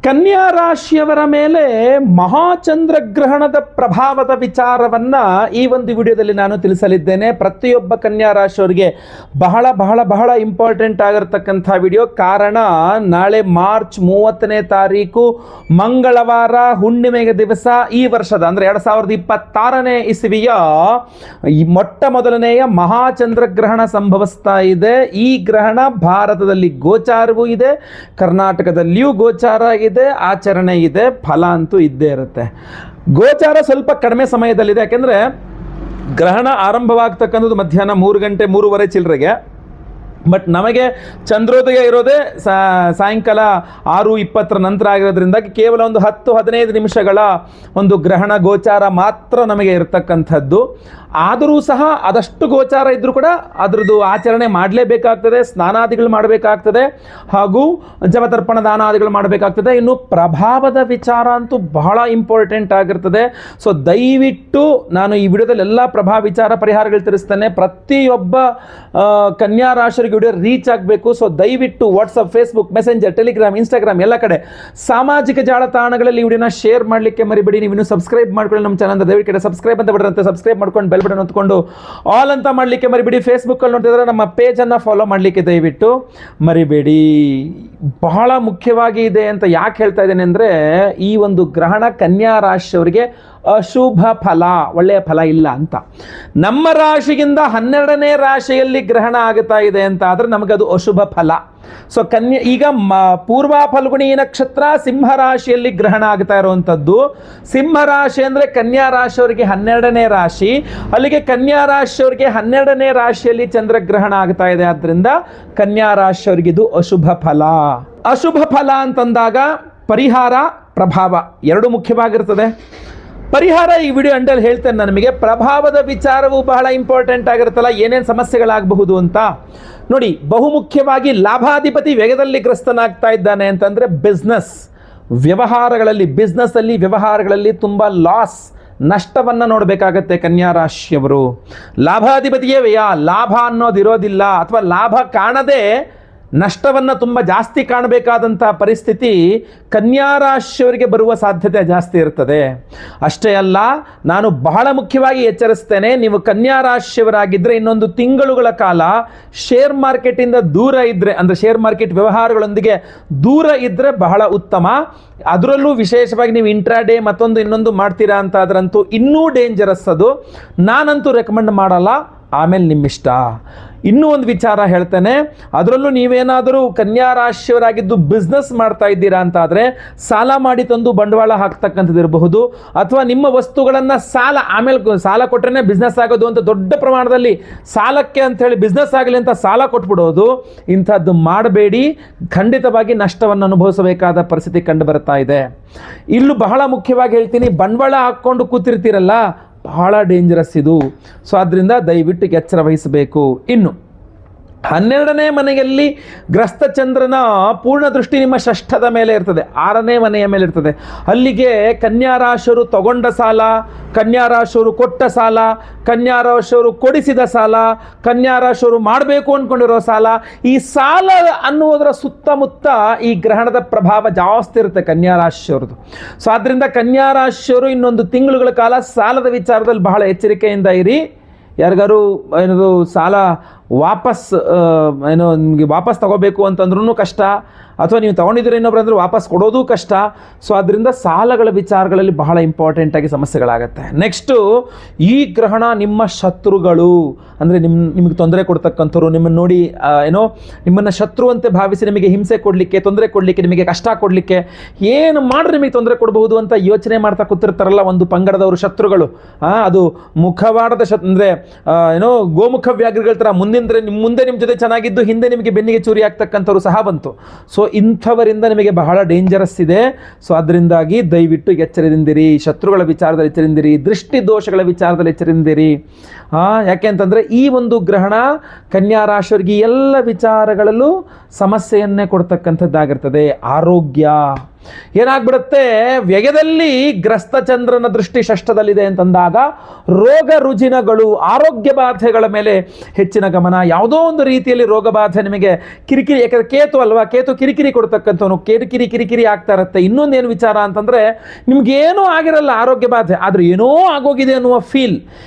ಕನ್ಯಾ ರಾಶಿಯವರ ಮೇಲೆ ಮಹಾಚಂದ್ರಗ್ರಹಣದ ಪ್ರಭಾವದ ವಿಚಾರವನ್ನು ಈ ಒಂದು ವಿಡಿಯೋದಲ್ಲಿ ನಾನು ತಿಳಿಸಲಿದ್ದೇನೆ. ಪ್ರತಿಯೊಬ್ಬ ಕನ್ಯಾ ರಾಶಿಯವರಿಗೆ ಬಹಳ ಬಹಳ ಬಹಳ ಇಂಪಾರ್ಟೆಂಟ್ ಆಗಿರತಕ್ಕಂಥ ವಿಡಿಯೋ. ಕಾರಣ ನಾಳೆ ಮಾರ್ಚ್ 30ನೇ ತಾರೀಕು ಮಂಗಳವಾರ ಹುಣ್ಣಿಮೆಗೆ ದಿವಸ ಈ ವರ್ಷದ ಅಂದರೆ 2026ನೇ ಇಸವಿಯ ಮೊಟ್ಟ ಮೊದಲನೆಯ ಮಹಾಚಂದ್ರಗ್ರಹಣ ಸಂಭವಿಸ್ತಾ ಇದೆ. ಈ ಗ್ರಹಣ ಭಾರತದಲ್ಲಿ ಗೋಚಾರವೂ ಇದೆ, ಕರ್ನಾಟಕದಲ್ಲಿಯೂ ಗೋಚಾರ ಇದೆ, ಆಚರಣೆ ಇದೆ, ಫಲ ಅಂತೂ ಇದ್ದೇ ಇರುತ್ತೆ. ಗೋಚಾರ ಸ್ವಲ್ಪ ಕಡಿಮೆ ಸಮಯದಲ್ಲಿದೆ, ಯಾಕೆಂದರೆ ಗ್ರಹಣ ಆರಂಭವಾಗ್ತಕ್ಕಂಥದ್ದು ಮಧ್ಯಾಹ್ನ 3 ಗಂಟೆ 3:15 ಚಿಲ್ಲರೆಗೆ. ಬಟ್ ನಮಗೆ ಚಂದ್ರೋದಯ ಇರೋದೇ ಸಾಯಂಕಾಲ 6:20 ನಂತರ ಆಗಿರೋದ್ರಿಂದಾಗಿ ಕೇವಲ ಒಂದು 10-15 ನಿಮಿಷಗಳ ಒಂದು ಗ್ರಹಣ ಗೋಚಾರ ಮಾತ್ರ ನಮಗೆ ಇರತಕ್ಕಂಥದ್ದು. ಆದರೂ ಸಹ ಅದಷ್ಟು ಗೋಚಾರ ಇದ್ದರೂ ಕೂಡ ಅದರದ್ದು ಆಚರಣೆ ಮಾಡಲೇಬೇಕಾಗ್ತದೆ, ಸ್ನಾನಾದಿಗಳು ಮಾಡಬೇಕಾಗ್ತದೆ, ಹಾಗೂ ಜಪತರ್ಪಣ ದಾನಾದಿಗಳು ಮಾಡಬೇಕಾಗ್ತದೆ. ಇನ್ನು ಪ್ರಭಾವದ ವಿಚಾರ ಅಂತೂ ಬಹಳ ಇಂಪಾರ್ಟೆಂಟ್ ಆಗಿರ್ತದೆ. ಸೊ ದಯವಿಟ್ಟು ನಾನು ಈ ವಿಡಿಯೋದಲ್ಲಿ ಎಲ್ಲ ಪ್ರಭಾವ ವಿಚಾರ ಪರಿಹಾರಗಳು ತಿಳಿಸ್ತೇನೆ. ಪ್ರತಿಯೊಬ್ಬ ಕನ್ಯಾ ರಾಶಿಯವರಿಗೆ ವಿಡಿಯೋ ರೀಚ್ ಆಗಬೇಕು. ಸೊ ದಯವಿಟ್ಟು WhatsApp, Facebook, messenger, Telegram, Instagram ಎಲ್ಲ ಕಡೆ ಸಾಮಾಜಿಕ ಜಾಲತಾಣಗಳಲ್ಲಿ ಈ ವಿಡಿಯೋನ ಶೇರ್ ಮಾಡಲಿಕ್ಕೆ ಮರಿಬೇಡಿ. ನೀವು ಇನ್ನೂ ಸಬ್ಸ್ಕ್ರೈಬ್ ಮಾಡ್ಕೊಳ್ಳಿ ನಮ್ಮ ಚಾನಲ್, ದಯವಿಟ್ಟು ಸಬ್ಸ್ಕ್ರೈಬ್ ಅಂತ ಬಿಡ್ರಂತೆ, ಸಬ್ಸ್ಕ್ರೈಬ್ ಮಾಡ್ಕೊಂಡು ಬೆಲ್ ಬಟನ್ ಹೊತ್ಕೊಂಡು ಆಲ್ ಅಂತ ಮಾಡಲಿಕ್ಕೆ ಮರಿಬೇಡಿ. ಫೇಸ್ಬುಕ್ಕಲ್ಲಿ ನೋಡ್ತಿದ್ರೆ ನಮ್ಮ ಪೇಜನ್ನು ಫಾಲೋ ಮಾಡಲಿಕ್ಕೆ ದಯವಿಟ್ಟು ಮರಿಬೇಡಿ. ಬಹಳ ಮುಖ್ಯವಾಗಿ ಇದೆ ಅಂತ ಯಾಕೆ ಹೇಳ್ತಾ ಇದ್ದೇನೆ ಅಂದರೆ, ಈ ಒಂದು ಗ್ರಹಣ ಕನ್ಯಾ ರಾಶಿಯವರಿಗೆ ಅಶುಭ ಫಲ, ಒಳ್ಳೆಯ ಫಲ ಇಲ್ಲ ಅಂತ. ನಮ್ಮ ರಾಶಿಗಿಂತ 12ನೇ ರಾಶಿಯಲ್ಲಿ ಗ್ರಹಣ ಆಗುತ್ತಾ ಇದೆ ಅಂತ ಆದರೆ ನಮಗದು ಅಶುಭ ಫಲ. ಸೊ ಈಗ ಪೂರ್ವ ಫಲ್ಗುಣಿ ನಕ್ಷತ್ರ ಸಿಂಹ ರಾಶಿಯಲ್ಲಿ ಗ್ರಹಣ ಆಗ್ತಾ ಇರುವಂಥದ್ದು. ಸಿಂಹ ರಾಶಿ ಅಂದರೆ ಕನ್ಯಾ ರಾಶಿಯವರಿಗೆ 12ನೇ ರಾಶಿ. ಅಲ್ಲಿಗೆ ಕನ್ಯಾ ರಾಶಿಯವರಿಗೆ 12ನೇ ರಾಶಿಯಲ್ಲಿ ಚಂದ್ರಗ್ರಹಣ ಆಗ್ತಾ ಇದೆ. ಆದ್ದರಿಂದ ಕನ್ಯಾ ರಾಶಿಯವರಿಗೆ ಇದು ಅಶುಭ ಫಲ. ಅಶುಭ ಫಲ ಅಂತಂದಾಗ ಪರಿಹಾರ, ಪ್ರಭಾವ ಎರಡು ಮುಖ್ಯವಾಗಿರ್ತದೆ. ಪರಿಹಾರ ಈ ವಿಡಿಯೋ ಅಂಡಲ್ಲಿ ಹೇಳ್ತೇನೆ ನಾನು ನಿಮಗೆ. ಪ್ರಭಾವದ ವಿಚಾರವು ಬಹಳ ಇಂಪಾರ್ಟೆಂಟ್ ಆಗಿರುತ್ತಲ್ಲ, ಏನೇನು ಸಮಸ್ಯೆಗಳಾಗಬಹುದು ಅಂತ ನೋಡಿ. ಬಹುಮುಖ್ಯವಾಗಿ ಲಾಭಾಧಿಪತಿ ವೇಗದಲ್ಲಿ ಗ್ರಸ್ತನಾಗ್ತಾ ಇದ್ದಾನೆ ಅಂತಂದರೆ ಬಿಸ್ನೆಸ್ ವ್ಯವಹಾರಗಳಲ್ಲಿ, ಬಿಸ್ನೆಸ್ಸಲ್ಲಿ ವ್ಯವಹಾರಗಳಲ್ಲಿ ತುಂಬ ಲಾಸ್, ನಷ್ಟವನ್ನು ನೋಡಬೇಕಾಗತ್ತೆ ಕನ್ಯಾ ರಾಶಿಯವರು. ಲಾಭಾಧಿಪತಿಯೇ ವ್ಯಯ, ಲಾಭ ಅನ್ನೋದಿರೋದಿಲ್ಲ, ಅಥವಾ ಲಾಭ ಕಾಣದೆ ನಷ್ಟವನ್ನು ತುಂಬ ಜಾಸ್ತಿ ಕಾಣಬೇಕಾದಂಥ ಪರಿಸ್ಥಿತಿ ಕನ್ಯಾ ರಾಶಿಯವರಿಗೆ ಬರುವ ಸಾಧ್ಯತೆ ಜಾಸ್ತಿ ಇರ್ತದೆ. ಅಷ್ಟೇ ಅಲ್ಲ, ನಾನು ಬಹಳ ಮುಖ್ಯವಾಗಿ ಎಚ್ಚರಿಸ್ತೇನೆ, ನೀವು ಕನ್ಯಾ ರಾಶಿಯವರಾಗಿದ್ದರೆ ಇನ್ನೊಂದು ತಿಂಗಳುಗಳ ಕಾಲ ಶೇರ್ ಮಾರ್ಕೆಟಿಂದ ದೂರ ಇದ್ದರೆ, ಅಂದರೆ ಶೇರ್ ಮಾರ್ಕೆಟ್ ವ್ಯವಹಾರಗಳೊಂದಿಗೆ ದೂರ ಇದ್ದರೆ ಬಹಳ ಉತ್ತಮ. ಅದರಲ್ಲೂ ವಿಶೇಷವಾಗಿ ನೀವು ಇಂಟ್ರಾಡೇ ಮತ್ತೊಂದು ಇನ್ನೊಂದು ಮಾಡ್ತೀರಾ ಅಂತ ಅದರಂತೂ ಇನ್ನೂ ಡೇಂಜರಸ್. ಅದು ನಾನಂತೂ ರೆಕಮೆಂಡ್ ಮಾಡಲ್ಲ, ಆಮೇಲೆ ನಿಮ್ಮಿಷ್ಟ. ಇನ್ನೂ ಒಂದು ವಿಚಾರ ಹೇಳ್ತೇನೆ, ಅದರಲ್ಲೂ ನೀವೇನಾದರೂ ಕನ್ಯಾ ರಾಶಿಯವರಾಗಿದ್ದು ಬಿಸ್ನೆಸ್ ಮಾಡ್ತಾ ಇದ್ದೀರಾ ಅಂತ ಆದರೆ ಸಾಲ ಮಾಡಿ ತಂದು ಬಂಡವಾಳ ಹಾಕ್ತಕ್ಕಂಥದ್ದು ಇರಬಹುದು, ಅಥವಾ ನಿಮ್ಮ ವಸ್ತುಗಳನ್ನು ಆಮೇಲೆ ಸಾಲ ಕೊಟ್ಟರೆ ಬಿಸ್ನೆಸ್ ಆಗೋದು ಅಂತ ದೊಡ್ಡ ಪ್ರಮಾಣದಲ್ಲಿ ಸಾಲಕ್ಕೆ ಅಂಥೇಳಿ ಬಿಸ್ನೆಸ್ ಆಗಲಿ ಅಂತ ಸಾಲ ಕೊಟ್ಬಿಡೋದು, ಇಂಥದ್ದು ಮಾಡಬೇಡಿ. ಖಂಡಿತವಾಗಿ ನಷ್ಟವನ್ನು ಅನುಭವಿಸಬೇಕಾದ ಪರಿಸ್ಥಿತಿ ಕಂಡು ಬರ್ತಾ ಇದೆ. ಇಲ್ಲೂ ಬಹಳ ಮುಖ್ಯವಾಗಿ ಹೇಳ್ತೀನಿ, ಬಂಡವಾಳ ಹಾಕ್ಕೊಂಡು ಕೂತಿರ್ತೀರಲ್ಲ, ಬಹಳ ಡೇಂಜರಸ್ ಇದು. ಸೊ ಆದ್ದರಿಂದ ದಯವಿಟ್ಟು ಎಚ್ಚರ ವಹಿಸಬೇಕು. ಇನ್ನು 12ನೇ ಮನೆಯಲ್ಲಿ ಗ್ರಸ್ತ ಚಂದ್ರನ ಪೂರ್ಣ ದೃಷ್ಟಿ ನಿಮ್ಮ ಷಷ್ಠದ ಮೇಲೆ ಇರ್ತದೆ, 6ನೇ ಮನೆಯ ಮೇಲೆ ಇರ್ತದೆ. ಅಲ್ಲಿಗೆ ಕನ್ಯಾ ರಾಶಿಯವರು ತಗೊಂಡ ಸಾಲ, ಕನ್ಯಾ ರಾಶಿಯವರು ಕೊಟ್ಟ ಸಾಲ, ಕನ್ಯಾ ರಾಶಿಯವರು ಕೊಡಿಸಿದ ಸಾಲ, ಕನ್ಯಾ ರಾಶಿಯವರು ಮಾಡಬೇಕು ಅಂದ್ಕೊಂಡಿರೋ ಸಾಲ, ಈ ಸಾಲ ಅನ್ನುವುದರ ಸುತ್ತಮುತ್ತ ಈ ಗ್ರಹಣದ ಪ್ರಭಾವ ಜಾಸ್ತಿ ಇರುತ್ತೆ ಕನ್ಯಾ ರಾಶಿಯವ್ರದ್ದು. ಸೊ ಆದ್ದರಿಂದ ಕನ್ಯಾ ರಾಶಿಯವರು ಇನ್ನೊಂದು ತಿಂಗಳುಗಳ ಕಾಲ ಸಾಲದ ವಿಚಾರದಲ್ಲಿ ಬಹಳ ಎಚ್ಚರಿಕೆಯಿಂದ ಇರಿ. ಯಾರಿಗಾರು ಏನದು ಸಾಲ ವಾಪಸ್ ನಿಮಗೆ ವಾಪಸ್ ತಗೋಬೇಕು ಅಂತಂದ್ರೂ ಕಷ್ಟ, ಅಥವಾ ನೀವು ತೊಗೊಂಡಿದ್ದೀರ ಇನ್ನೊಬ್ರು ವಾಪಸ್ ಕೊಡೋದು ಕಷ್ಟ. ಸೊ ಅದರಿಂದ ಸಾಲಗಳ ವಿಚಾರಗಳಲ್ಲಿ ಬಹಳ ಇಂಪಾರ್ಟೆಂಟಾಗಿ ಸಮಸ್ಯೆಗಳಾಗತ್ತೆ. ನೆಕ್ಸ್ಟು, ಈ ಗ್ರಹಣ ನಿಮ್ಮ ಶತ್ರುಗಳು, ಅಂದರೆ ನಿಮಗೆ ತೊಂದರೆ ಕೊಡ್ತಕ್ಕಂಥವ್ರು, ನಿಮ್ಮನ್ನು ನೋಡಿ ನಿಮ್ಮನ್ನು ಶತ್ರುವಂತೆ ಭಾವಿಸಿ ನಿಮಗೆ ಹಿಂಸೆ ಕೊಡಲಿಕ್ಕೆ, ತೊಂದರೆ ಕೊಡಲಿಕ್ಕೆ, ನಿಮಗೆ ಕಷ್ಟ ಕೊಡಲಿಕ್ಕೆ, ಏನು ಮಾಡಿದ್ರೆ ನಿಮಗೆ ತೊಂದರೆ ಕೊಡಬಹುದು ಅಂತ ಯೋಚನೆ ಮಾಡ್ತಾ ಕೂತಿರ್ತಾರಲ್ಲ ಒಂದು ಪಂಗಡದವರು, ಶತ್ರುಗಳು. ಅದು ಮುಖವಾಡದ ಅಂದರೆ ಗೋಮುಖ ವ್ಯಾಘ್ರಗಳ ಥರ ಮುಂದೆ ನಿಮ್ಮ ಜೊತೆ ಚೆನ್ನಾಗಿದ್ದು ಹಿಂದೆ ನಿಮಗೆ ಬೆನ್ನಿಗೆ ಚೂರಿ ಆಗ್ತಕ್ಕಂಥವ್ರು ಸಹ ಬಂತು. ಸೊ ಇಂಥವರಿಂದ ನಿಮಗೆ ಬಹಳ ಡೇಂಜರಸ್ ಇದೆ. ಸೊ ಅದರಿಂದಾಗಿ ದಯವಿಟ್ಟು ಎಚ್ಚರದಿಂದಿರಿ. ಶತ್ರುಗಳ ವಿಚಾರದಲ್ಲಿ ಎಚ್ಚರಿಂದಿರಿ, ದೃಷ್ಟಿ ದೋಷಗಳ ವಿಚಾರದಲ್ಲಿ ಎಚ್ಚರಿಂದಿರಿ. ಯಾಕೆ ಅಂತಂದರೆ ಈ ಒಂದು ಗ್ರಹಣ ಕನ್ಯಾ ರಾಶಿಯವರಿಗೆ ಎಲ್ಲ ವಿಚಾರಗಳಲ್ಲೂ ಸಮಸ್ಯೆಯನ್ನೇ ಕೊಡ್ತಕ್ಕಂಥದ್ದಾಗಿರ್ತದೆ. ಆರೋಗ್ಯ, ಏನಾಗ್ಬಿಡುತ್ತೆ, ವ್ಯಯದಲ್ಲಿ ಗ್ರಸ್ತ ಚಂದ್ರನ ದೃಷ್ಟಿ ಷಷ್ಠದಲ್ಲಿದೆ ಅಂತಂದಾಗ ರೋಗ ರುಜಿನಗಳು, ಆರೋಗ್ಯ ಬಾಧೆಗಳ ಮೇಲೆ ಹೆಚ್ಚಿನ ಗಮನ. ಯಾವುದೋ ಒಂದು ರೀತಿಯಲ್ಲಿ ರೋಗ ಬಾಧೆ ನಿಮಗೆ ಕಿರಿಕಿರಿ, ಯಾಕಂದ್ರೆ ಕೇತು ಅಲ್ವಾ, ಕೇತು ಕಿರಿಕಿರಿ ಕೊಡ್ತಕ್ಕಂಥವನು, ಕಿರಿಕಿರಿ ಆಗ್ತಾ ಇರುತ್ತೆ. ಇನ್ನೊಂದೇನು ವಿಚಾರ ಅಂತಂದ್ರೆ, ನಿಮ್ಗೇನೂ ಆಗಿರಲ್ಲ ಆರೋಗ್ಯ ಬಾಧೆ, ಆದ್ರೆ ಏನೋ ಆಗೋಗಿದೆ ಅನ್ನುವ ಫೀಲ್,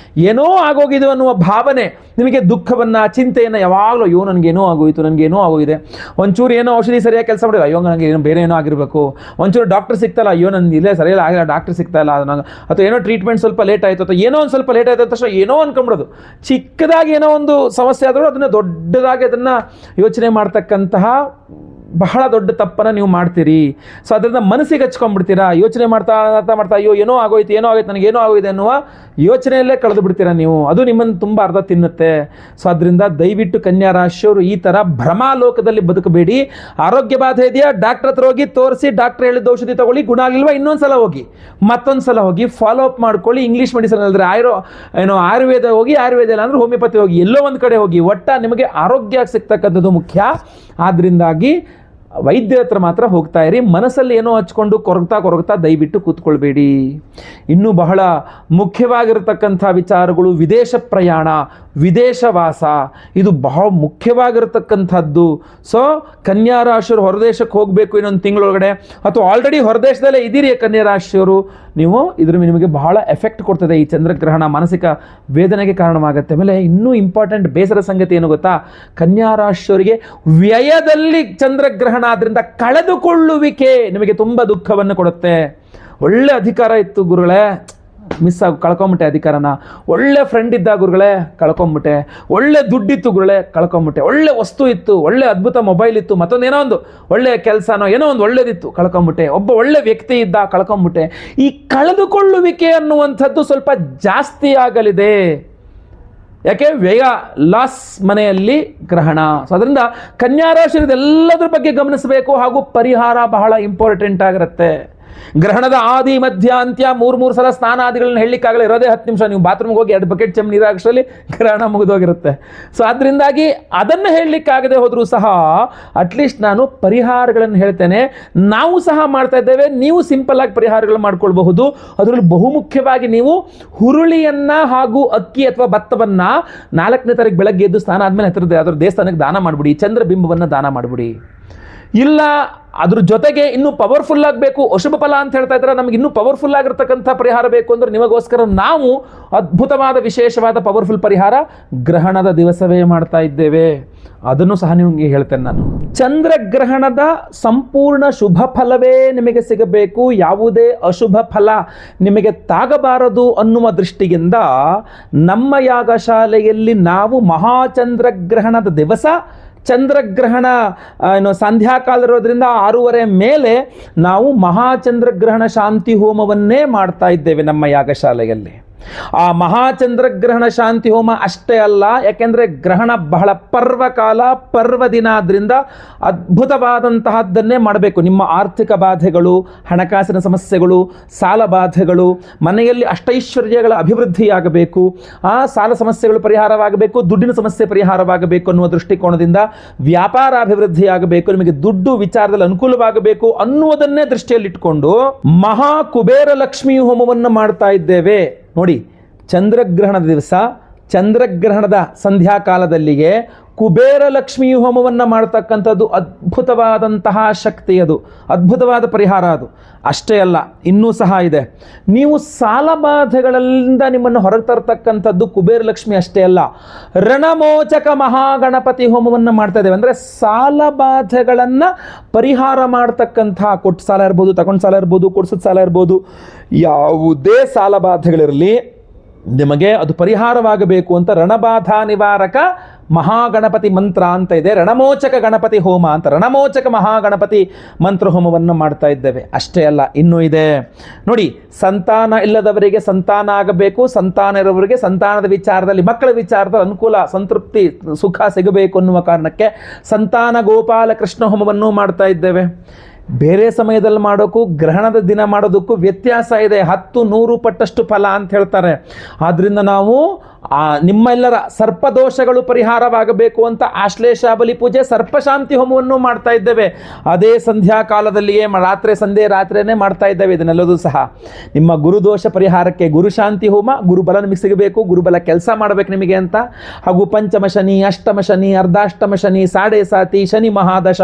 ಏನೋ ಆಗೋಗಿದೆ ಅನ್ನುವ ಭಾವನೆ, ನಿಮಗೆ ದುಃಖವನ್ನ, ಚಿಂತೆಯನ್ನು ಯಾವಾಗಲೂ, ಅಯ್ಯೋ ನನಗೇನೋ ಆಗೋಯಿತು, ನನಗೇನೋ ಆಗೋಗಿದೆ, ಒಂಚೂರು ಏನೋ ಔಷಧಿ ಸರಿಯಾಗಿ ಕೆಲಸ ಮಾಡಿಲ್ಲ, ಅಯ್ಯೋ ನನಗೆ ಏನೋ ಬೇರೆ ಏನೋ ಆಗಿರಬೇಕು, ಒಂಚೂರು ಡಾಕ್ಟರ್ ಸಿಗ್ತಲ್ಲ, ಅಯ್ಯೋ ನನಗೆ ಇಲ್ಲೇ ಸರಿಯಾಗಿ ಆಗಿಲ್ಲ, ಡಾಕ್ಟರ್ ಸಿಗ್ತಾ ಇಲ್ಲ, ಅಥವಾ ಏನೋ ಟ್ರೀಟ್ಮೆಂಟ್ ಸ್ವಲ್ಪ ಲೇಟ್ ಆಯಿತು, ಅಥವಾ ಏನೋ ಒಂದು ಸ್ವಲ್ಪ ಲೇಟ್ ಆಯಿತು ಅಂತ ತಕ್ಷಣ ಏನೋ ಅನ್ಕೊಂಬಿಡೋದು. ಚಿಕ್ಕದಾಗಿ ಏನೋ ಒಂದು ಸಮಸ್ಯೆ ಆದರೂ ಅದನ್ನು ದೊಡ್ಡದಾಗಿ ಅದನ್ನು ಯೋಚನೆ ಮಾಡ್ತಕ್ಕಂತಹ ಬಹಳ ದೊಡ್ಡ ತಪ್ಪನ್ನು ನೀವು ಮಾಡ್ತೀರಿ. ಸೊ ಅದರಿಂದ ಮನಸ್ಸಿಗೆ ಹಚ್ಕೊಂಡ್ಬಿಡ್ತೀರಾ, ಯೋಚನೆ ಮಾಡ್ತಾ ಅಯ್ಯೋ ಏನೋ ಆಗೋಯ್ತು, ನನಗೇನೋ ಆಗೋಯ್ತು ಅನ್ನುವ ಯೋಚನೆಯಲ್ಲೇ ಕಳೆದು ಬಿಡ್ತೀರಾ ನೀವು. ಅದು ನಿಮ್ಮನ್ನು ತುಂಬ ಅರ್ಧ ತಿನ್ನುತ್ತೆ. ಸೊ ಅದರಿಂದ ದಯವಿಟ್ಟು ಕನ್ಯಾ ರಾಶಿಯವರು ಈ ಥರ ಭ್ರಮಾಲೋಕದಲ್ಲಿ ಬದುಕಬೇಡಿ. ಆರೋಗ್ಯ ಬಾಧೆ ಇದೆಯಾ, ಡಾಕ್ಟರ್ ಹತ್ರ ಹೋಗಿ ತೋರಿಸಿ, ಡಾಕ್ಟರ್ ಹೇಳಿದ ಔಷಧಿ ತಗೊಳ್ಳಿ, ಗುಣ ಆಗಿಲ್ವಾ ಇನ್ನೊಂದು ಸಲ ಹೋಗಿ, ಮತ್ತೊಂದು ಸಲ ಹೋಗಿ ಫಾಲೋ ಅಪ್ ಮಾಡ್ಕೊಳ್ಳಿ. ಇಂಗ್ಲೀಷ್ ಮೆಡಿಸಿನ್ ಅಲ್ಲದ್ರೆ ಆಯುರ್ವೇದ ಹೋಗಿ, ಆಯುರ್ವೇದ ಇಲ್ಲ ಅಂದ್ರೆ ಹೋಮಿಯೋಪತಿ ಹೋಗಿ, ಎಲ್ಲೋ ಒಂದು ಕಡೆ ಹೋಗಿ, ಒಟ್ಟ ನಿಮಗೆ ಆರೋಗ್ಯ ಸಿಗ್ತಕ್ಕಂಥದ್ದು ಮುಖ್ಯ. ಆದ್ದರಿಂದಾಗಿ ವೈದ್ಯರ ಹತ್ರ ಮಾತ್ರ ಹೋಗ್ತಾ ಇರಿ. ಮನಸ್ಸಲ್ಲಿ ಏನೋ ಹಚ್ಕೊಂಡು ಕೊರಗ್ತಾ ದಯವಿಟ್ಟು ಕೂತ್ಕೊಳ್ಬೇಡಿ. ಇನ್ನೂ ಬಹಳ ಮುಖ್ಯವಾಗಿರತಕ್ಕಂಥ ವಿಚಾರಗಳು, ವಿದೇಶ ಪ್ರಯಾಣ, ವಿದೇಶವಾಸ, ಇದು ಬಹಳ ಮುಖ್ಯವಾಗಿರತಕ್ಕಂಥದ್ದು. ಸೊ ಕನ್ಯಾ ರಾಶಿಯವರು ಹೊರದೇಶಕ್ಕೆ ಹೋಗಬೇಕು ಇನ್ನೊಂದು ತಿಂಗಳೊಳಗಡೆ, ಅಥವಾ ಆಲ್ರೆಡಿ ಹೊರದೇಶದಲ್ಲೇ ಇದ್ದೀರಿ ಕನ್ಯಾ ರಾಶಿಯವರು, ನೀವು ನಿಮಗೆ ಬಹಳ ಎಫೆಕ್ಟ್ ಕೊಡ್ತದೆ ಈ ಚಂದ್ರಗ್ರಹಣ, ಮಾನಸಿಕ ವೇದನೆಗೆ ಕಾರಣವಾಗುತ್ತೆ. ಆಮೇಲೆ ಇನ್ನೂ ಇಂಪಾರ್ಟೆಂಟ್ ಬೇಸರ ಸಂಗತಿ ಏನು ಗೊತ್ತಾ, ಕನ್ಯಾ ರಾಶಿಯವರಿಗೆ ವ್ಯಯದಲ್ಲಿ ಚಂದ್ರಗ್ರಹಣ ಆದ್ರಿಂದ ಕಳೆದುಕೊಳ್ಳುವಿಕೆ ನಿಮಗೆ ತುಂಬ ದುಃಖವನ್ನು ಕೊಡುತ್ತೆ. ಒಳ್ಳೆ ಅಧಿಕಾರ ಇತ್ತು ಗುರುಗಳೇ, ಕಳ್ಕೊಂಬಿಟ್ಟೆ ಅಧಿಕಾರನ, ಒಳ್ಳೆ ಫ್ರೆಂಡ್ ಇದ್ದ ಗುರುಗಳೇ ಕಳ್ಕೊಂಬಿಟ್ಟೆ, ಒಳ್ಳೆ ದುಡ್ಡಿತ್ತು ಗುರುಗಳೇ ಕಳ್ಕೊಂಬಿಟ್ಟೆ, ಒಳ್ಳೆ ವಸ್ತು ಇತ್ತು, ಒಳ್ಳೆ ಅದ್ಭುತ ಮೊಬೈಲ್ ಇತ್ತು, ಮತ್ತೊಂದೇನೋ ಒಂದು ಒಳ್ಳೆ ಕೆಲಸನೋ ಏನೋ ಒಂದು ಒಳ್ಳೇದಿತ್ತು ಕಳ್ಕೊಂಬಿಟ್ಟೆ, ಒಬ್ಬ ಒಳ್ಳೆ ವ್ಯಕ್ತಿ ಇದ್ದ ಕಳ್ಕೊಂಬಿಟ್ಟೆ. ಈ ಕಳೆದುಕೊಳ್ಳುವಿಕೆ ಅನ್ನುವಂಥದ್ದು ಸ್ವಲ್ಪ ಜಾಸ್ತಿ ಆಗಲಿದೆ. ಯಾಕೆ, ವ್ಯಯ, ಲಾಸ್ ಮನೆಯಲ್ಲಿ ಗ್ರಹಣ. ಸೊ ಅದರಿಂದ ಕನ್ಯಾ ರಾಶಿ ಇದೆಲ್ಲದರ ಬಗ್ಗೆ ಗಮನಿಸಬೇಕು. ಹಾಗೂ ಪರಿಹಾರ ಬಹಳ ಇಂಪಾರ್ಟೆಂಟ್ ಆಗಿರುತ್ತೆ. ಗ್ರಹಣದ ಆದಿ ಮಧ್ಯ ಅಂತ್ಯ ಮೂರು ಸಲ ಸ್ನಾನಾದಿಗಳನ್ನ ಹೇಳಲಿಕ್ಕಾಗಲ್ಲ, ಇರೋದೇ 10 ನಿಮಿಷ. ನೀವು ಬಾತ್ರೂಮ್ಗೆ ಹೋಗಿ 2 ಬಕೆಟ್ ಚೆಮ್ ನೀರಾಗಷ್ಟರಲ್ಲಿ ಗ್ರಹಣ ಮುಗಿದೋಗಿರುತ್ತೆ. ಸೊ ಅದರಿಂದಾಗಿ ಅದನ್ನು ಹೇಳಲಿಕ್ಕಾಗದೆ ಹೋದರೂ ಸಹ ಅಟ್ಲೀಸ್ಟ್ ನಾನು ಪರಿಹಾರಗಳನ್ನು ಹೇಳ್ತೇನೆ. ನಾವು ಸಹ ಮಾಡ್ತಾ ಇದ್ದೇವೆ, ನೀವು ಸಿಂಪಲ್ ಆಗಿ ಪರಿಹಾರಗಳು ಮಾಡ್ಕೊಳ್ಬಹುದು. ಅದರಲ್ಲಿ ಬಹುಮುಖ್ಯವಾಗಿ ನೀವು ಹುರುಳಿಯನ್ನು ಹಾಗೂ ಅಕ್ಕಿ ಅಥವಾ ಭತ್ತವನ್ನು 4ನೇ ತಾರೀಕು ಬೆಳಗ್ಗೆ ಎದ್ದು ಸ್ನಾನ ಆದಮೇಲೆ ಅದರ ದೇವಸ್ಥಾನಕ್ಕೆ ದಾನ ಮಾಡಿಬಿಡಿ, ಚಂದ್ರಬಿಂಬವನ್ನು ದಾನ ಮಾಡಿಬಿಡಿ. ಇಲ್ಲ ಅದ್ರ ಜೊತೆಗೆ ಇನ್ನೂ ಪವರ್ಫುಲ್ ಆಗಬೇಕು, ಅಶುಭ ಫಲ ಅಂತ ಹೇಳ್ತಾ ಇದ್ದಾರೆ, ನಮಗೆ ಇನ್ನೂ ಪವರ್ಫುಲ್ ಆಗಿರ್ತಕ್ಕಂಥ ಪರಿಹಾರ ಬೇಕು ಅಂದ್ರೆ ನಿಮಗೋಸ್ಕರ ನಾವು ಅದ್ಭುತವಾದ ವಿಶೇಷವಾದ ಪವರ್ಫುಲ್ ಪರಿಹಾರ ಗ್ರಹಣದ ದಿವಸವೇ ಮಾಡ್ತಾ ಇದ್ದೇವೆ. ಅದನ್ನು ಸಹ ನಿಮಗೆ ಹೇಳ್ತೇನೆ ನಾನು. ಚಂದ್ರಗ್ರಹಣದ ಸಂಪೂರ್ಣ ಶುಭ ಫಲವೇ ನಿಮಗೆ ಸಿಗಬೇಕು, ಯಾವುದೇ ಅಶುಭ ಫಲ ನಿಮಗೆ ತಾಗಬಾರದು ಅನ್ನುವ ದೃಷ್ಟಿಯಿಂದ ನಮ್ಮ ಯಾಗಶಾಲೆಯಲ್ಲಿ ನಾವು ಮಹಾಚಂದ್ರಗ್ರಹಣದ ದಿವಸ, ಚಂದ್ರಗ್ರಹಣ ಸಂಧ್ಯಾಕಾಲ ಇರೋದ್ರಿಂದ 6:30 ಮೇಲೆ ನಾವು ಮಹಾಚಂದ್ರಗ್ರಹಣ ಶಾಂತಿ ಹೋಮವನ್ನೇ ಮಾಡ್ತಾ ಇದ್ದೇವೆ ನಮ್ಮ ಯಾಗಶಾಲೆಯಲ್ಲಿ. ಆ ಮಹಾಚಂದ್ರಗ್ರಹಣ ಶಾಂತಿ ಹೋಮ ಅಷ್ಟೇ ಅಲ್ಲ, ಯಾಕೆಂದರೆ ಗ್ರಹಣ ಬಹಳ ಪರ್ವಕಾಲ, ಪರ್ವದಿನ, ಆದ್ದರಿಂದ ಅದ್ಭುತವಾದಂತಹದ್ದನ್ನೇ ಮಾಡಬೇಕು. ನಿಮ್ಮ ಆರ್ಥಿಕ ಬಾಧೆಗಳು, ಹಣಕಾಸಿನ ಸಮಸ್ಯೆಗಳು, ಸಾಲ ಬಾಧೆಗಳು, ಮನೆಯಲ್ಲಿ ಅಷ್ಟೈಶ್ವರ್ಯಗಳ ಅಭಿವೃದ್ಧಿಯಾಗಬೇಕು, ಆ ಸಾಲ ಸಮಸ್ಯೆಗಳು ಪರಿಹಾರವಾಗಬೇಕು, ದುಡ್ಡಿನ ಸಮಸ್ಯೆ ಪರಿಹಾರವಾಗಬೇಕು ಅನ್ನುವ ದೃಷ್ಟಿಕೋನದಿಂದ ವ್ಯಾಪಾರ ಅಭಿವೃದ್ಧಿಯಾಗಬೇಕು, ನಿಮಗೆ ದುಡ್ಡು ವಿಚಾರದಲ್ಲಿ ಅನುಕೂಲವಾಗಬೇಕು ಅನ್ನುವುದನ್ನೇ ದೃಷ್ಟಿಯಲ್ಲಿಟ್ಟುಕೊಂಡು ಮಹಾ ಕುಬೇರ ಲಕ್ಷ್ಮೀ ಹೋಮವನ್ನು ಮಾಡ್ತಾ ಇದ್ದೇವೆ. ನೋಡಿ, ಚಂದ್ರಗ್ರಹಣದ ದಿವಸ, ಚಂದ್ರಗ್ರಹಣದ ಸಂಧ್ಯಾಕಾಲದಲ್ಲಿಗೆ ಕುಬೇರ ಲಕ್ಷ್ಮೀ ಹೋಮವನ್ನು ಮಾಡ್ತಕ್ಕಂಥದ್ದು ಅದ್ಭುತವಾದಂತಹ ಶಕ್ತಿ, ಅದು ಅದ್ಭುತವಾದ ಪರಿಹಾರ. ಅದು ಅಷ್ಟೇ ಅಲ್ಲ, ಇನ್ನೂ ಸಹ ಇದೆ. ನೀವು ಸಾಲಬಾಧೆಗಳಿಂದ ನಿಮ್ಮನ್ನು ಹೊರಗೆ ತರ್ತಕ್ಕಂಥದ್ದು ಕುಬೇರ ಲಕ್ಷ್ಮಿ ಅಷ್ಟೇ ಅಲ್ಲ, ರಣಮೋಚಕ ಮಹಾಗಣಪತಿ ಹೋಮವನ್ನು ಮಾಡ್ತಾ ಇದ್ದೇವೆ. ಅಂದರೆ ಸಾಲಬಾಧೆಗಳನ್ನು ಪರಿಹಾರ ಮಾಡ್ತಕ್ಕಂಥ, ಕೊಟ್ಟು ಸಾಲ ಇರ್ಬೋದು, ತಗೊಂಡು ಸಾಲ ಇರ್ಬೋದು, ಕೊಡ್ಸಿದ ಸಾಲ ಇರ್ಬೋದು, ಯಾವುದೇ ಸಾಲಬಾಧೆಗಳಿರಲಿ ನಿಮಗೆ ಅದು ಪರಿಹಾರವಾಗಬೇಕು ಅಂತ ರಣಬಾಧಾ ನಿವಾರಕ ಮಹಾಗಣಪತಿ ಮಂತ್ರ ಅಂತ ಇದೆ, ರಣಮೋಚಕ ಗಣಪತಿ ಹೋಮ ಅಂತ, ರಣಮೋಚಕ ಮಹಾಗಣಪತಿ ಮಂತ್ರ ಹೋಮವನ್ನು ಮಾಡ್ತಾ ಇದ್ದೇವೆ. ಅಷ್ಟೇ ಅಲ್ಲ, ಇನ್ನೂ ಇದೆ ನೋಡಿ. ಸಂತಾನ ಇಲ್ಲದವರಿಗೆ ಸಂತಾನ ಆಗಬೇಕು, ಸಂತಾನ ಇರೋವರಿಗೆ ಸಂತಾನದ ವಿಚಾರದಲ್ಲಿ, ಮಕ್ಕಳ ವಿಚಾರದಲ್ಲಿ ಅನುಕೂಲ, ಸಂತೃಪ್ತಿ, ಸುಖ ಸಿಗಬೇಕು ಅನ್ನುವ ಕಾರಣಕ್ಕೆ ಸಂತಾನ ಗೋಪಾಲ ಕೃಷ್ಣ ಹೋಮವನ್ನು ಮಾಡ್ತಾ ಇದ್ದೇವೆ. ಬೇರೆ ಸಮಯದಲ್ಲಿ ಮಾಡೋಕ್ಕೂ ಗ್ರಹಣದ ದಿನ ಮಾಡೋದಕ್ಕೂ ವ್ಯತ್ಯಾಸ ಇದೆ, 10-100 ಪಟ್ಟಷ್ಟು ಫಲ ಅಂತ ಹೇಳ್ತಾರೆ. ಆದ್ದರಿಂದ ನಾವು ನಿಮ್ಮೆಲ್ಲರ ಸರ್ಪದೋಷಗಳು ಪರಿಹಾರವಾಗಬೇಕು ಅಂತ ಆಶ್ಲೇಷ ಬಲಿ ಪೂಜೆ ಸರ್ಪಶಾಂತಿ ಹೋಮವನ್ನು ಮಾಡ್ತಾ ಇದ್ದೇವೆ. ಅದೇ ಸಂಧ್ಯಾ ಕಾಲದಲ್ಲಿಯೇ ರಾತ್ರಿನೇ ಮಾಡ್ತಾ ಇದ್ದೇವೆ. ಇದನ್ನೆಲ್ಲದೂ ಸಹ ನಿಮ್ಮ ಗುರುದೋಷ ಪರಿಹಾರಕ್ಕೆ ಗುರುಶಾಂತಿ ಹೋಮ, ಗುರುಬಲ ನಿಮಗೆ ಸಿಗಬೇಕು, ಗುರುಬಲ ಕೆಲಸ ಮಾಡಬೇಕು ನಿಮಗೆ ಅಂತ, ಹಾಗೂ ಪಂಚಮ ಶನಿ, ಅಷ್ಟಮ ಶನಿ, ಅರ್ಧಾಷ್ಟಮ ಶನಿ, ಸಾಡೆ ಸಾತಿ, ಶನಿ ಮಹಾದಶ,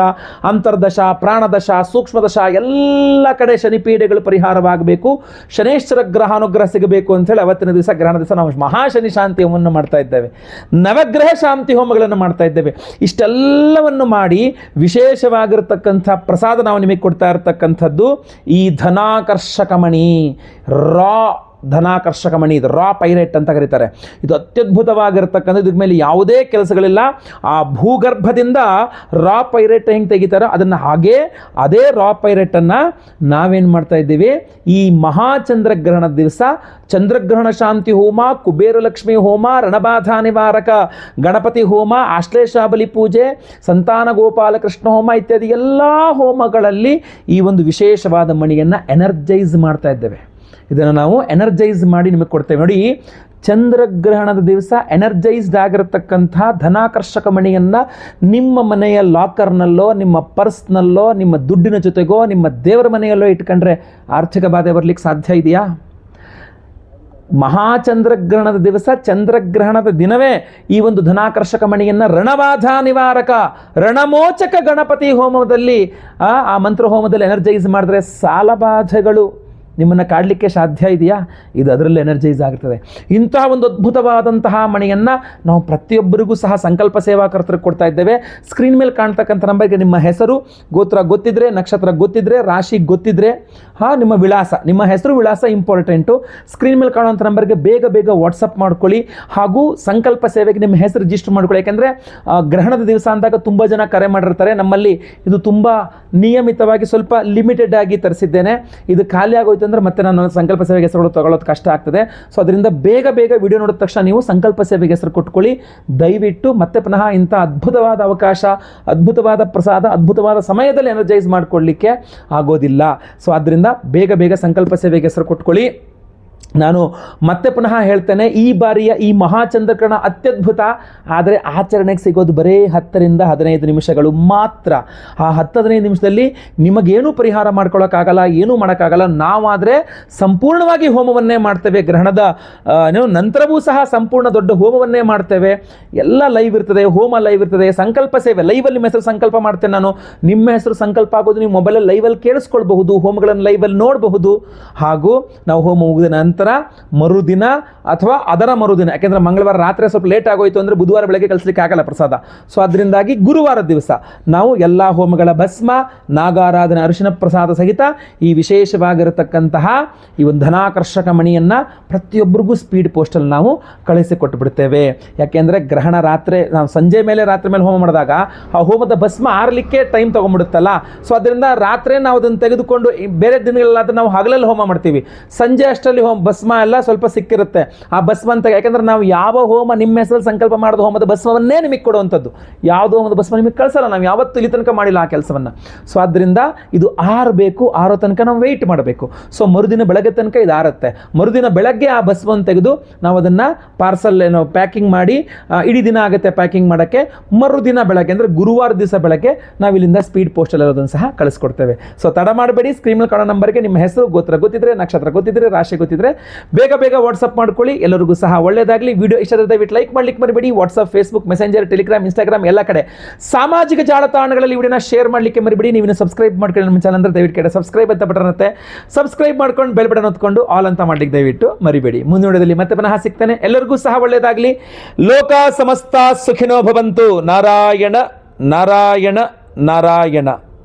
ಅಂತರ್ದಶ, ಪ್ರಾಣದಶ, ಸೂಕ್ಷ್ಮದಶ ಎಲ್ಲ ಕಡೆ ಶನಿ ಪೀಡೆಗಳು ಪರಿಹಾರವಾಗಬೇಕು, ಶನೇಶ್ವರ ಗ್ರಹಾನುಗ್ರಹ ಸಿಗಬೇಕು ಅಂತೇಳಿ ಅವತ್ತಿನ ದಿವಸ ಗ್ರಹಣ ದಿವಸ ನಾವು ಮಹಾಶನಿ ಶಾಂತಿ ಹೋಮವನ್ನು ಮಾಡ್ತಾ ಇದ್ದೇವೆ. ನವಗ್ರಹ ಶಾಂತಿ ಹೋಮಗಳನ್ನು ಮಾಡ್ತಾ ಇದ್ದೇವೆ. ಇಷ್ಟೆಲ್ಲವನ್ನು ಮಾಡಿ ವಿಶೇಷವಾಗಿರತಕ್ಕಂಥ ಪ್ರಸಾದ ನಾವು ನಿಮಗೆ ಕೊಡ್ತಾ ಇರತಕ್ಕಂಥದ್ದು ಈ ಧನಾಕರ್ಷಕ ಮಣಿ, ಧನಾಕರ್ಷಕ ಮಣಿ, ಇದು ರಾ ಪೈರೇಟ್ ಅಂತ ಕರೀತಾರೆ. ಇದು ಅತ್ಯದ್ಭುತವಾಗಿರ್ತಕ್ಕಂಥ, ಇದ್ರ ಮೇಲೆ ಯಾವುದೇ ಕೆಲಸಗಳಿಲ್ಲ. ಆ ಭೂಗರ್ಭದಿಂದ ರಾ ಪೈರೇಟ್ ಹೆಂಗೆ ತೆಗಿತಾರೋ ಅದನ್ನು ಹಾಗೇ ಅದೇ ರಾ ಪೈರೇಟನ್ನು ನಾವೇನು ಮಾಡ್ತಾ ಇದ್ದೀವಿ, ಈ ಮಹಾಚಂದ್ರಗ್ರಹಣದ ದಿವಸ ಚಂದ್ರಗ್ರಹಣ ಶಾಂತಿ ಹೋಮ, ಕುಬೇರ ಲಕ್ಷ್ಮಿ ಹೋಮ, ರಣಬಾಧಾ ನಿವಾರಕ ಗಣಪತಿ ಹೋಮ, ಆಶ್ಲೇಷಾಬಲಿ ಪೂಜೆ, ಸಂತಾನ ಗೋಪಾಲಕೃಷ್ಣ ಹೋಮ ಇತ್ಯಾದಿ ಎಲ್ಲ ಹೋಮಗಳಲ್ಲಿ ಈ ಒಂದು ವಿಶೇಷವಾದ ಮಣಿಯನ್ನು ಎನರ್ಜೈಸ್ ಮಾಡ್ತಾ ಇದ್ದೇವೆ. ಇದನ್ನು ನಾವು ಎನರ್ಜೈಸ್ ಮಾಡಿ ನಿಮಗೆ ಕೊಡ್ತೇವೆ. ನೋಡಿ, ಚಂದ್ರಗ್ರಹಣದ ದಿವಸ ಎನರ್ಜೈಸ್ಡ್ ಆಗಿರತಕ್ಕಂಥ ಧನಾಕರ್ಷಕ ಮಣಿಯನ್ನು ನಿಮ್ಮ ಮನೆಯ ಲಾಕರ್ನಲ್ಲೋ, ನಿಮ್ಮ ಪರ್ಸ್ನಲ್ಲೋ, ನಿಮ್ಮ ದುಡ್ಡಿನ ಜೊತೆಗೋ, ನಿಮ್ಮ ದೇವರ ಮನೆಯಲ್ಲೋ ಇಟ್ಕೊಂಡ್ರೆ ಆರ್ಥಿಕ ಬಾಧೆ ಬರಲಿಕ್ಕೆ ಸಾಧ್ಯ ಇದೆಯಾ? ಮಹಾಚಂದ್ರಗ್ರಹಣದ ದಿವಸ, ಚಂದ್ರಗ್ರಹಣದ ದಿನವೇ ಈ ಒಂದು ಧನಾಕರ್ಷಕ ಮಣಿಯನ್ನು ರಣಬಾಧಾ ನಿವಾರಕ, ರಣಮೋಚಕ ಗಣಪತಿ ಹೋಮದಲ್ಲಿ ಆ ಮಂತ್ರ ಹೋಮದಲ್ಲಿ ಎನರ್ಜೈಸ್ ಮಾಡಿದ್ರೆ ಸಾಲಬಾಧೆಗಳು ನಿಮ್ಮನ್ನು ಕಾಡಲಿಕ್ಕೆ ಸಾಧ್ಯ ಇದೆಯಾ? ಇದು ಅದರಲ್ಲಿ ಎನರ್ಜೈಸ್ ಆಗ್ತದೆ. ಇಂತಹ ಒಂದು ಅದ್ಭುತವಾದಂತಹ ಮಣಿಯನ್ನು ನಾವು ಪ್ರತಿಯೊಬ್ಬರಿಗೂ ಸಹ ಸಂಕಲ್ಪ ಸೇವಾಕರ್ತರಿಗೆ ಕೊಡ್ತಾ ಇದ್ದೇವೆ. ಸ್ಕ್ರೀನ್ ಮೇಲೆ ಕಾಣ್ತಕ್ಕಂಥ ನಂಬರ್ಗೆ ನಿಮ್ಮ ಹೆಸರು, ಗೋತ್ರ ಗೊತ್ತಿದ್ರೆ, ನಕ್ಷತ್ರ ಗೊತ್ತಿದ್ರೆ, ರಾಶಿ ಗೊತ್ತಿದ್ರೆ, ನಿಮ್ಮ ವಿಳಾಸ, ನಿಮ್ಮ ಹೆಸರು ವಿಳಾಸ ಇಂಪಾರ್ಟೆಂಟು. ಸ್ಕ್ರೀನ್ ಮೇಲೆ ಕಾಣುವಂಥ ನಂಬರ್ಗೆ ಬೇಗ ಬೇಗ ವಾಟ್ಸಪ್ ಮಾಡ್ಕೊಳ್ಳಿ. ಹಾಗೂ ಸಂಕಲ್ಪ ಸೇವೆಗೆ ನಿಮ್ಮ ಹೆಸರು ರಿಜಿಸ್ಟರ್ ಮಾಡ್ಕೊಳ್ಳಿ. ಯಾಕೆಂದರೆ ಗ್ರಹಣದ ದಿವಸ ಅಂದಾಗ ತುಂಬ ಜನ ಕರೆ ಮಾಡಿರ್ತಾರೆ. ನಮ್ಮಲ್ಲಿ ಇದು ತುಂಬ ನಿಯಮಿತವಾಗಿ ಸ್ವಲ್ಪ ಲಿಮಿಟೆಡ್ ಆಗಿ ತರಿಸಿದ್ದೇನೆ. ಇದು ಖಾಲಿ ಆಗೋಯ್ತು ಅಂದರೆ ಮತ್ತೆ ನಾನು ಸಂಕಲ್ಪ ಸೇವೆಗೆ ಹೆಸರುಗಳು ತಗೊಳ್ಳೋದು ಕಷ್ಟ ಆಗ್ತದೆ. ಸೊ ಅದರಿಂದ ಬೇಗ ಬೇಗ ವಿಡಿಯೋ ನೋಡಿದ ತಕ್ಷಣ ನೀವು ಸಂಕಲ್ಪ ಸೇವೆಗೆ ಹೆಸರು ಕೊಟ್ಕೊಳ್ಳಿ. ದಯವಿಟ್ಟು ಮತ್ತೆ ಪುನಃ ಇಂಥ ಅದ್ಭುತವಾದ ಅವಕಾಶ, ಅದ್ಭುತವಾದ ಪ್ರಸಾದ, ಅದ್ಭುತವಾದ ಸಮಯದಲ್ಲಿ ಎನರ್ಜೈಸ್ ಮಾಡಿಕೊಳ್ಳಲಿಕ್ಕೆ ಆಗೋದಿಲ್ಲ. ಸೊ ಆದ್ದರಿಂದ ಬೇಗ ಬೇಗ ಸಂಕಲ್ಪ ಸೇವೆಗೆ ಹೆಸರು ಕೊಟ್ಕೊಳ್ಳಿ. ನಾನು ಮತ್ತೆ ಪುನಃ ಹೇಳ್ತೇನೆ, ಈ ಬಾರಿಯ ಈ ಮಹಾಚಂದ್ರಗ್ರಹಣ ಅತ್ಯದ್ಭುತ. ಆದರೆ ಆಚರಣೆಗೆ ಸಿಗೋದು ಬರೀ 10 ರಿಂದ 15 ನಿಮಿಷಗಳು ಮಾತ್ರ. ಆ 10-15 ನಿಮಿಷದಲ್ಲಿ ನಿಮಗೇನೂ ಪರಿಹಾರ ಮಾಡ್ಕೊಳ್ಳೋಕ್ಕಾಗಲ್ಲ, ಏನೂ ಮಾಡೋಕ್ಕಾಗಲ್ಲ. ನಾವಾದರೆ ಸಂಪೂರ್ಣವಾಗಿ ಹೋಮವನ್ನೇ ಮಾಡ್ತೇವೆ. ಗ್ರಹಣದ ನಂತರವೂ ಸಹ ಸಂಪೂರ್ಣ ದೊಡ್ಡ ಹೋಮವನ್ನೇ ಮಾಡ್ತೇವೆ. ಎಲ್ಲ ಲೈವ್ ಇರ್ತದೆ, ಹೋಮ ಲೈವ್ ಇರ್ತದೆ, ಸಂಕಲ್ಪ ಸೇವೆ ಲೈವಲ್ಲಿ ನಿಮ್ಮ ಹೆಸರು ಸಂಕಲ್ಪ ಮಾಡ್ತೇನೆ ನಾನು. ನಿಮ್ಮ ಹೆಸರು ಸಂಕಲ್ಪ ಆಗೋದು ನೀವು ಮೊಬೈಲಲ್ಲಿ ಲೈವಲ್ಲಿ ಕೇಳಿಸ್ಕೊಳ್ಬಹುದು, ಹೋಮಗಳನ್ನು ಲೈವಲ್ಲಿ ನೋಡಬಹುದು. ಹಾಗೂ ನಾವು ಹೋಮ ಮುಗಿದ ನಂತರ ಮರುದಿನ ಅಥವಾ ಅದರ ಮರುದಿನ, ಯಾಕೆಂದರೆ ಮಂಗಳವಾರ ರಾತ್ರಿ ಸ್ವಲ್ಪ ಲೇಟ್ ಆಗೋಯ್ತು ಅಂದರೆ ಬುಧವಾರ ಬೆಳಗ್ಗೆ ಕಳಿಸ್ಲಿಕ್ಕೆ ಆಗಲ್ಲ ಪ್ರಸಾದ. ಸೊ ಅದರಿಂದಾಗಿ ಗುರುವಾರದ ದಿವಸ ನಾವು ಎಲ್ಲ ಹೋಮಗಳ ಭಸ್ಮ, ನಾಗಾರಾಧನೆ, ಅರಿಶಿನ ಪ್ರಸಾದ ಸಹಿತ ಈ ವಿಶೇಷವಾಗಿರತಕ್ಕಂತಹ ಈ ಒಂದು ಧನಾಕರ್ಷಕ ಮಣಿಯನ್ನು ಪ್ರತಿಯೊಬ್ಬರಿಗೂ ಸ್ಪೀಡ್ ಪೋಸ್ಟಲ್ಲಿ ನಾವು ಕಳಿಸಿಕೊಟ್ಟು ಬಿಡ್ತೇವೆ. ಯಾಕೆಂದರೆ ಗ್ರಹಣ ರಾತ್ರಿ, ನಾವು ರಾತ್ರಿ ಮೇಲೆ ಹೋಮ ಮಾಡಿದಾಗ ಆ ಹೋಮದ ಭಸ್ಮ ಆರಲಿಕ್ಕೆ ಟೈಮ್ ತೊಗೊಂಡ್ಬಿಡುತ್ತಲ್ಲ. ಸೊ ಅದರಿಂದ ರಾತ್ರಿ ನಾವು ಅದನ್ನು ತೆಗೆದುಕೊಂಡು ಬೇರೆ ದಿನಗಳಲ್ಲಾದ್ರೆ ನಾವು ಹಗಲಲ್ಲಿ ಹೋಮ ಮಾಡ್ತೀವಿ. ಸಂಜೆ ಅಷ್ಟರಲ್ಲಿ ಭಸ್ಮ ಎಲ್ಲ ಸ್ವಲ್ಪ ಸಿಕ್ಕಿರುತ್ತೆ. ಆ ಭಸ್ಮ ಅಂತ, ಯಾಕೆಂದ್ರೆ ನಾವು ಯಾವ ಹೋಮ ನಿಮ್ಮ ಹೆಸರಲ್ಲಿ ಸಂಕಲ್ಪ ಮಾಡಿದ ಹೋಮದ ಭಸ್ಮವನ್ನೇ ನಿಮಗೆ ಕೊಡುವಂಥದ್ದು. ಯಾವುದೋ ಹೋಮದ ಭಸ್ಮ ನಿಮಗೆ ಕಳಿಸಲ್ಲ, ನಾವು ಯಾವತ್ತೂ ಇಲ್ಲಿ ತನಕ ಮಾಡಿಲ್ಲ ಆ ಕೆಲಸವನ್ನು. ಸೊ ಆದ್ದರಿಂದ ಇದು ಆರೋ ತನಕ ನಾವು ವೆಯ್ಟ್ ಮಾಡಬೇಕು. ಸೊ ಮರುದಿನ ಬೆಳಗ್ಗೆ ತನಕ ಇದು ಆರುತ್ತೆ. ಮರುದಿನ ಬೆಳಗ್ಗೆ ಆ ಭಸ್ಮವನ್ನು ತೆಗೆದು ನಾವು ಅದನ್ನು ಪಾರ್ಸಲ್ ಪ್ಯಾಕಿಂಗ್ ಮಾಡಿ, ಇಡೀ ದಿನ ಆಗುತ್ತೆ ಪ್ಯಾಕಿಂಗ್ ಮಾಡೋಕ್ಕೆ. ಮರುದಿನ ಬೆಳಗ್ಗೆ ಅಂದರೆ ಗುರುವಾರ ದಿವಸ ಬೆಳಗ್ಗೆ ನಾವು ಇಲ್ಲಿಂದ ಸ್ಪೀಡ್ ಪೋಸ್ಟಲ್ಲಿ ಇರೋದನ್ನು ಸಹ ಕಳಿಸ್ಕೊಡ್ತೇವೆ. ಸೊ ತಡ ಮಾಡಬೇಡಿ. ಸ್ಕ್ರೀನ್ ಮೇಲೆ ಕಾಣೋ ನಂಬರ್ಗೆ ನಿಮ್ಮ ಹೆಸರು, ಗೋತ್ರ ಗೊತ್ತಿದ್ರೆ, ನಕ್ಷತ್ರ ಗೊತ್ತಿದ್ರೆ, ರಾಶಿ ಗೊತ್ತಿದ್ರೆ ಬೇಗ ಬೇಗ ವಾಟ್ಸಪ್ ಮಾಡ್ಕೊಳ್ಳಿ. ಎಲ್ಲರಿಗೂ ಸಹ ಒಳ್ಳೆಯದಾಗಲಿ. ವಿಡಿಯೋ ಇಷ್ಟ ದಯವಿಟ್ಟು ಲೈಕ್ ಮಾಡ್ಲಿಕ್ಕೆ ಮರಿಬೇಡಿ. WhatsApp, Facebook, messenger, Telegram, Instagram ಎಲ್ಲ ಕಡೆ ಸಾಮಾಜಿಕ ಜಾಲತಾಣಗಳಲ್ಲಿ ವಿಡಿಯೋನ ಶೇರ್ ಮಾಡಲಿಕ್ಕೆ ಮರಿಬೇಡಿ. ನೀವು ಸಬ್ಸ್ಕ್ರೈಬ್ ಮಾಡ್ಕೊಳ್ಳಿ ನಮ್ಮ ಚಾನಲ್ ಅಂದರೆ ದಯವಿಟ್ಟು ಸಬ್ಸ್ಕ್ರೈಬ್ ಅಂತ ಬಟನ್ ಇರುತ್ತೆ, ಸಬ್ಸ್ಕ್ರೈಬ್ ಮಾಡ್ಕೊಂಡು ಬೆಲ್ ಬಟನ್ ಹೊತ್ಕೊಂಡು ಆಲ್ ಅಂತ ಮಾಡ್ಲಿಕ್ಕೆ ದಯವಿಟ್ಟು ಮರಿಬೇಡಿ. ಮುಂದಿನ ವಿಡಿಯೋದಲ್ಲಿ ಮತ್ತೆ ಪುನಃ ಸಿಗ್ತಾನೆ. ಎಲ್ಲರಿಗೂ ಸಹ ಒಳ್ಳೆಯದಾಗಲಿ. ಲೋಕ ಸಮಸ್ತ ಸುಖಿನೋ ಭವಂತು. ನಾರಾಯಣ ನಾರಾಯಣ ನಾರಾಯಣ.